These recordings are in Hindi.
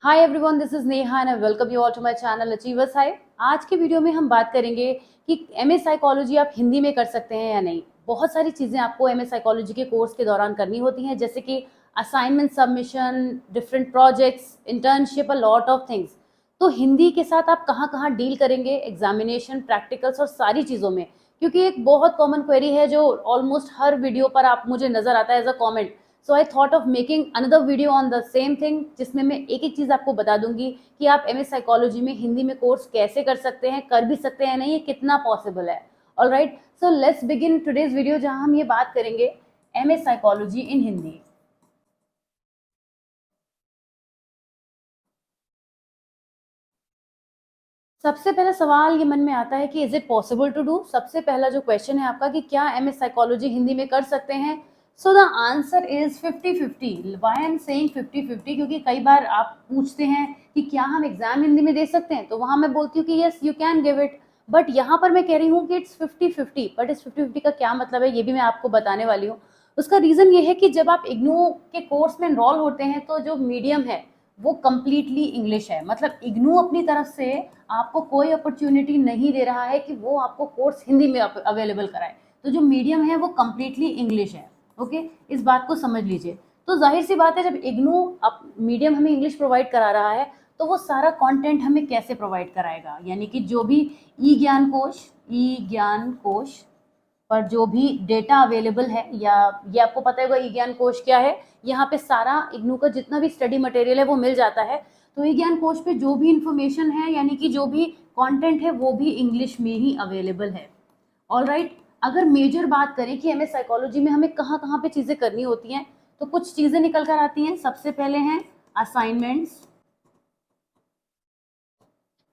Hi everyone, this is Neha and I welcome you all to my channel achievers high. आज के वीडियो में हम बात करेंगे कि एमए साइकोलॉजी आप हिंदी में कर सकते हैं या नहीं। बहुत सारी चीज़ें आपको एमए साइकोलॉजी के कोर्स के दौरान करनी होती हैं, जैसे कि assignment submission, different projects, internship, a lot of things. तो हिंदी के साथ आप कहाँ कहाँ डील करेंगे एग्जामिनेशन, प्रैक्टिकल्स और सारी चीज़ों में, क्योंकि एक बहुत कॉमन क्वेरी है जो ऑलमोस्ट हर वीडियो पर आप मुझे नजर आता है as a comment. So I thought of making another video on the same thing, जिसमें मैं एक एक चीज आपको बता दूंगी कि आप एमए साइकोलॉजी में हिंदी में कोर्स कैसे कर सकते हैं, कर भी सकते हैं नहीं, ये कितना पॉसिबल है। All right, so let's begin today's video, जहां हम ये बात करेंगे एमए साइकोलॉजी इन हिंदी। सबसे पहला सवाल ये मन में आता है कि is it possible to do. सबसे पहला जो क्वेश्चन है आपका कि क्या एमए साइकोलॉजी हिंदी में कर सकते हैं। So the answer is 50-50। Why I am saying 50-50, क्योंकि कई बार आप पूछते हैं कि क्या हम एग्जाम हिंदी में दे सकते हैं, तो वहां मैं बोलती हूँ कि yes you can give it. But यहाँ पर मैं कह रही हूँ कि इट्स 50-50। बट इस 50-50 का क्या मतलब है, ये भी मैं आपको बताने वाली हूँ। उसका रीजन ये है कि जब आप इग्नू के कोर्स में एनरोल होते हैं तो जो मीडियम है वो कम्प्लीटली इंग्लिश है। मतलब इग्नू अपनी तरफ से आपको कोई अपॉर्चुनिटी नहीं दे रहा है कि वो आपको कोर्स हिंदी में अवेलेबल कराए। तो जो मीडियम है वो कम्प्लीटली इंग्लिश है। ओके, इस बात को समझ लीजिए। तो जाहिर सी बात है, जब इग्नू अब मीडियम हमें इंग्लिश प्रोवाइड करा रहा है तो वो सारा कंटेंट हमें कैसे प्रोवाइड कराएगा, यानी कि जो भी ई ज्ञान कोश पर जो भी डेटा अवेलेबल है, या ये आपको पता होगा ई ज्ञान कोश क्या है। यहाँ पे सारा इग्नू का जितना भी स्टडी मटेरियल है वो मिल जाता है। तो ई ज्ञान कोश पे जो भी इंफॉर्मेशन है, यानी कि जो भी कंटेंट है, वो भी इंग्लिश में ही अवेलेबल है। ऑल राइट, अगर मेजर बात करें कि हमें साइकोलॉजी में हमें कहाँ कहाँ पे चीज़ें करनी होती हैं, तो कुछ चीज़ें निकल कर आती हैं। सबसे पहले हैं असाइनमेंट्स,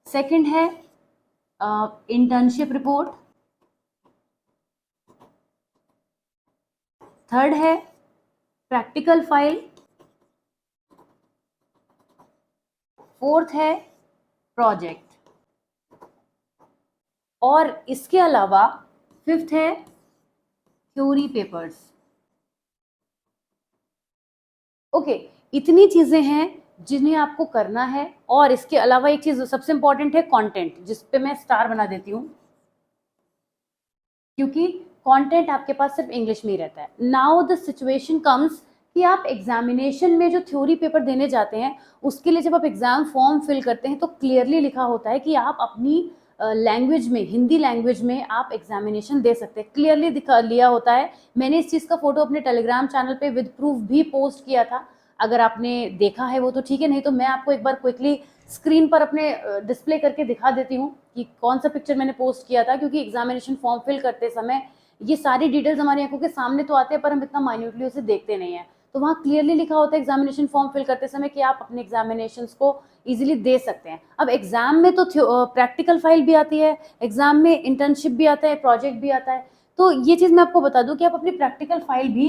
सेकंड है इंटर्नशिप रिपोर्ट, थर्ड है प्रैक्टिकल फाइल, फोर्थ है प्रोजेक्ट, और इसके अलावा फिफ्थ है थ्योरी पेपर्स। ओके, इतनी चीजें हैं जिन्हें आपको करना है। और इसके अलावा एक चीज सबसे इंपॉर्टेंट है कंटेंट, जिस पे मैं स्टार बना देती हूँ, क्योंकि कंटेंट आपके पास सिर्फ इंग्लिश में ही रहता है। नाउ द सिचुएशन कम्स कि आप एग्जामिनेशन में जो थ्योरी पेपर देने जाते हैं, उसके लिए जब आप एग्जाम फॉर्म फिल करते हैं तो क्लियरली लिखा होता है कि आप अपनी लैंग्वेज में, हिंदी लैंग्वेज में आप एग्जामिनेशन दे सकते हैं। क्लियरली दिखा लिया होता है। मैंने इस चीज़ का फोटो अपने टेलीग्राम चैनल पे विद प्रूफ भी पोस्ट किया था। अगर आपने देखा है वो तो ठीक है, नहीं तो मैं आपको एक बार क्विकली स्क्रीन पर अपने डिस्प्ले करके दिखा देती हूँ कि कौन सा पिक्चर मैंने पोस्ट किया था। क्योंकि एग्जामिनेशन फॉर्म फिल करते समय ये सारी डिटेल्स हमारी आंखों के सामने तो आते हैं, पर हम इतना माइन्यूटली उसे देखते नहीं है। तो वहाँ क्लियरली लिखा होता है एग्जामिनेशन फॉर्म फिल करते समय कि आप अपने एग्जामिनेशन को इजीली दे सकते हैं। अब एग्जाम में तो प्रैक्टिकल फाइल भी आती है, एग्जाम में इंटर्नशिप भी आता है, प्रोजेक्ट भी आता है। तो ये चीज़ मैं आपको बता दूं कि आप अपनी प्रैक्टिकल फाइल भी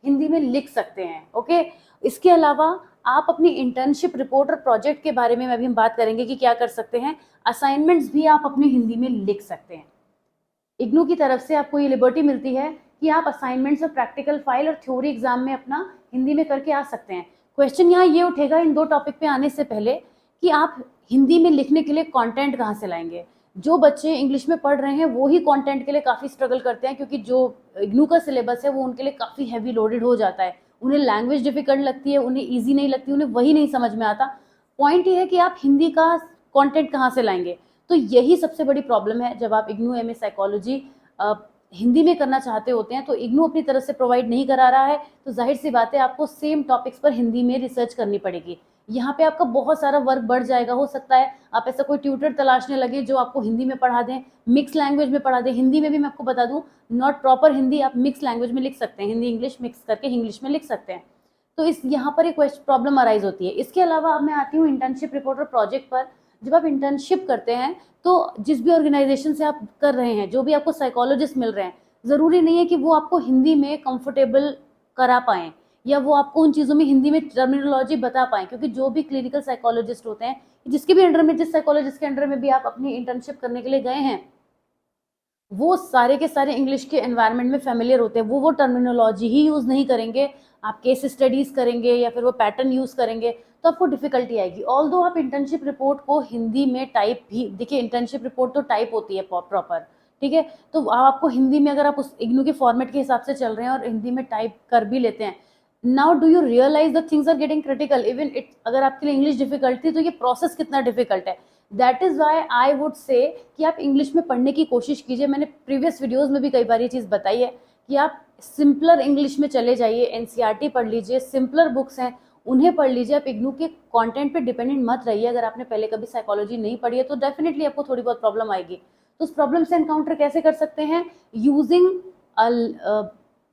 हिंदी में लिख सकते हैं। ओके, इसके अलावा आप अपनी इंटर्नशिप रिपोर्ट और प्रोजेक्ट के बारे में अभी हम बात करेंगे कि क्या कर सकते हैं। असाइनमेंट्स भी आप अपनी हिंदी में लिख सकते हैं। इग्नू की तरफ से आपको ये लिबर्टी मिलती है कि आप असाइनमेंट्स और प्रैक्टिकल फाइल और थ्योरी एग्जाम में अपना हिंदी में करके आ सकते हैं। क्वेश्चन यहाँ ये उठेगा इन दो टॉपिक पे आने से पहले कि आप हिंदी में लिखने के लिए कंटेंट कहाँ से लाएंगे। जो बच्चे इंग्लिश में पढ़ रहे हैं वो ही कंटेंट के लिए काफ़ी स्ट्रगल करते हैं, क्योंकि जो इग्नू का सिलेबस है वो उनके लिए काफ़ी हैवी लोडेड हो जाता है। उन्हें लैंग्वेज डिफिकल्ट लगती है, उन्हें ईजी नहीं लगती, उन्हें वही नहीं समझ में आता। पॉइंट ये है कि आप हिंदी का कॉन्टेंट कहाँ से लाएंगे। तो यही सबसे बड़ी प्रॉब्लम है जब आप इग्नू एमए साइकोलॉजी हिंदी में करना चाहते होते हैं, तो इग्नू अपनी तरफ से प्रोवाइड नहीं करा रहा है। तो जाहिर सी बात है आपको सेम टॉपिक्स पर हिंदी में रिसर्च करनी पड़ेगी। यहाँ पे आपका बहुत सारा वर्क बढ़ जाएगा। हो सकता है आप ऐसा कोई ट्यूटर तलाशने लगे जो आपको हिंदी में पढ़ा दें, मिक्स लैंग्वेज में पढ़ा दें। हिंदी में भी मैं आपको बता दूं, नॉट प्रॉपर हिंदी, आप मिक्स लैंग्वेज में लिख सकते हैं, हिंदी इंग्लिश मिक्स करके इंग्लिश में लिख सकते हैं। तो इस यहाँ पर एक प्रॉब्लम अराइज होती है। इसके अलावा अब मैं आती हूँ इंटर्नशिप रिपोर्ट और प्रोजेक्ट पर। जब आप इंटर्नशिप करते हैं तो जिस भी ऑर्गेनाइजेशन से आप कर रहे हैं, जो भी आपको साइकोलॉजिस्ट मिल रहे हैं, ज़रूरी नहीं है कि वो आपको हिंदी में कंफर्टेबल करा पाएँ, या वो आपको उन चीज़ों में हिंदी में टर्मिनोलॉजी बता पाएँ। क्योंकि जो भी क्लिनिकल साइकोलॉजिस्ट होते हैं, जिसके भी अंडर में, जिस साइकोलॉजिस्ट के अंडर में भी आप अपनी इंटर्नशिप करने के लिए गए हैं, वो सारे के सारे इंग्लिश के एनवायरनमेंट में फेमिलियर होते हैं। वो टर्मिनोलॉजी ही यूज़ नहीं करेंगे, आप केस स्टडीज़ करेंगे या फिर वो पैटर्न यूज़ करेंगे। तो आपको डिफिकल्टी आएगी। ऑल्दो आप इंटर्नशिप रिपोर्ट को हिंदी में टाइप भी, देखिए इंटर्नशिप रिपोर्ट तो टाइप होती है प्रॉपर, ठीक है, तो आपको हिंदी में, अगर आप उस इग्नू के फॉर्मेट के हिसाब से चल रहे हैं और हिंदी में टाइप कर भी लेते हैं, now do you realise the things are getting critical. Even it, अगर आपके लिए इंग्लिश डिफिकल्ट थी तो ये प्रोसेस कितना डिफिकल्ट है। That is why I would say कि आप इंग्लिश में पढ़ने की कोशिश कीजिए। मैंने प्रीवियस वीडियोज में भी कई बार ये चीज़ बताई है कि आप सिंपलर इंग्लिश में चले जाइए, एनसीईआरटी पढ़ लीजिए, सिंपलर बुक्स हैं उन्हें पढ़ लीजिए। आप इग्नू के कंटेंट पे डिपेंडेंट मत रहिए। अगर आपने पहले कभी साइकोलॉजी नहीं पढ़ी है तो डेफिनेटली आपको थोड़ी बहुत प्रॉब्लम आएगी। तो उस प्रॉब्लम से एनकाउंटर कैसे कर सकते हैं? Using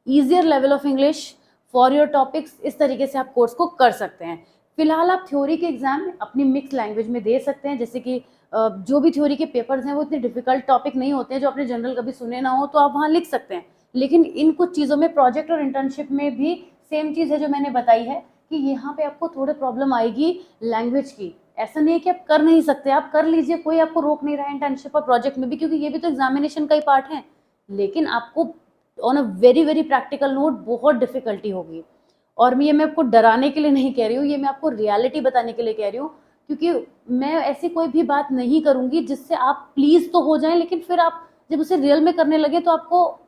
easier level of English for your topics. इस तरीके से आप कोर्स को कर सकते हैं। फिलहाल आप थ्योरी के एग्जाम अपनी मिक्स लैंग्वेज में दे सकते हैं, जैसे कि जो भी थ्योरी के पेपर्स हैं वो इतने डिफिकल्ट टॉपिक नहीं होते हैं, जो आपने जनरल कभी सुने ना हो तो आप वहाँ लिख सकते हैं। लेकिन इन कुछ चीज़ों में, प्रोजेक्ट और इंटर्नशिप में भी सेम चीज़ है जो मैंने बताई है कि यहाँ पे आपको थोड़े प्रॉब्लम आएगी लैंग्वेज की। ऐसा नहीं है कि आप कर नहीं सकते, आप कर लीजिए, कोई आपको रोक नहीं रहा है इंटर्नशिप और प्रोजेक्ट में भी, क्योंकि ये भी तो एग्जामिनेशन का ही पार्ट है। लेकिन आपको on a very very practical note बहुत डिफिकल्टी होगी। और मैं आपको डराने के लिए नहीं कह रही हूँ, ये मैं आपको रियलिटी बताने के लिए कह रही हूँ, क्योंकि मैं ऐसी कोई भी बात नहीं करूंगी जिससे आप प्लीज तो हो जाएं, लेकिन फिर आप जब उसे रियल में करने लगे तो आपको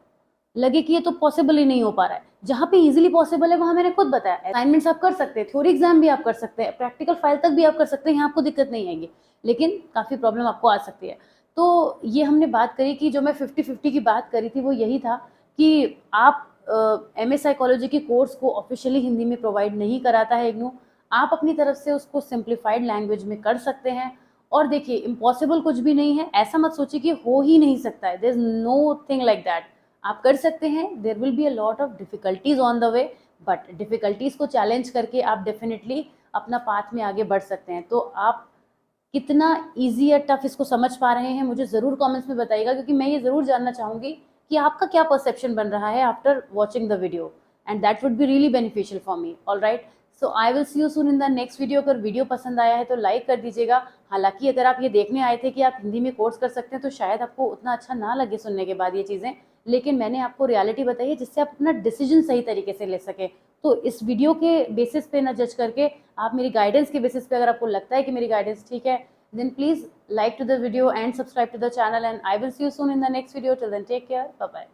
लगे कि ये तो पॉसिबल ही नहीं हो पा रहा है। जहाँ पे इजीली पॉसिबल है वहां मैंने खुद बताया, असाइनमेंट्स आप कर सकते हैं, थ्योरी एग्जाम भी आप कर सकते हैं, प्रैक्टिकल फाइल तक भी आप कर सकते हैं, यहाँ आपको दिक्कत नहीं आएगी। लेकिन काफ़ी प्रॉब्लम आपको आ सकती है। तो ये हमने बात करी कि जो मैं 50-50 की बात करी थी वो यही था कि आप एमए साइकोलॉजी की कोर्स को ऑफिशियली हिंदी में प्रोवाइड नहीं कराता है इग्नू। आप अपनी तरफ से उसको सिंप्लीफाइड लैंग्वेज में कर सकते हैं। और देखिए, इम्पॉसिबल कुछ भी नहीं है, ऐसा मत सोचिए कि हो ही नहीं सकता है, there is nothing like that. आप कर सकते हैं। There will be a lot of difficulties on the way, but difficulties को चैलेंज करके आप डेफिनेटली अपना पाथ में आगे बढ़ सकते हैं। तो आप कितना ईजी या टफ इसको समझ पा रहे हैं मुझे ज़रूर कमेंट्स में बताइएगा, क्योंकि मैं ये ज़रूर जानना चाहूँगी कि आपका क्या परसेप्शन बन रहा है after watching the video, and that would be really beneficial for me. All right, so I will see you soon in the next video. अगर वीडियो पसंद आया है तो लाइक कर दीजिएगा। हालांकि अगर आप ये देखने आए थे कि आप हिंदी में कोर्स कर सकते हैं तो शायद आपको उतना अच्छा ना लगे सुनने के बाद ये चीज़ें, लेकिन मैंने आपको रियलिटी बताई है जिससे आप अपना डिसीजन सही तरीके से ले सके। तो इस वीडियो के बेसिस पे ना जज करके, आप मेरी गाइडेंस के बेसिस पे अगर आपको लगता है कि मेरी गाइडेंस ठीक है, then please like to the video and subscribe to the channel, and I will see you soon in the next video. Till then, take care. Bye bye.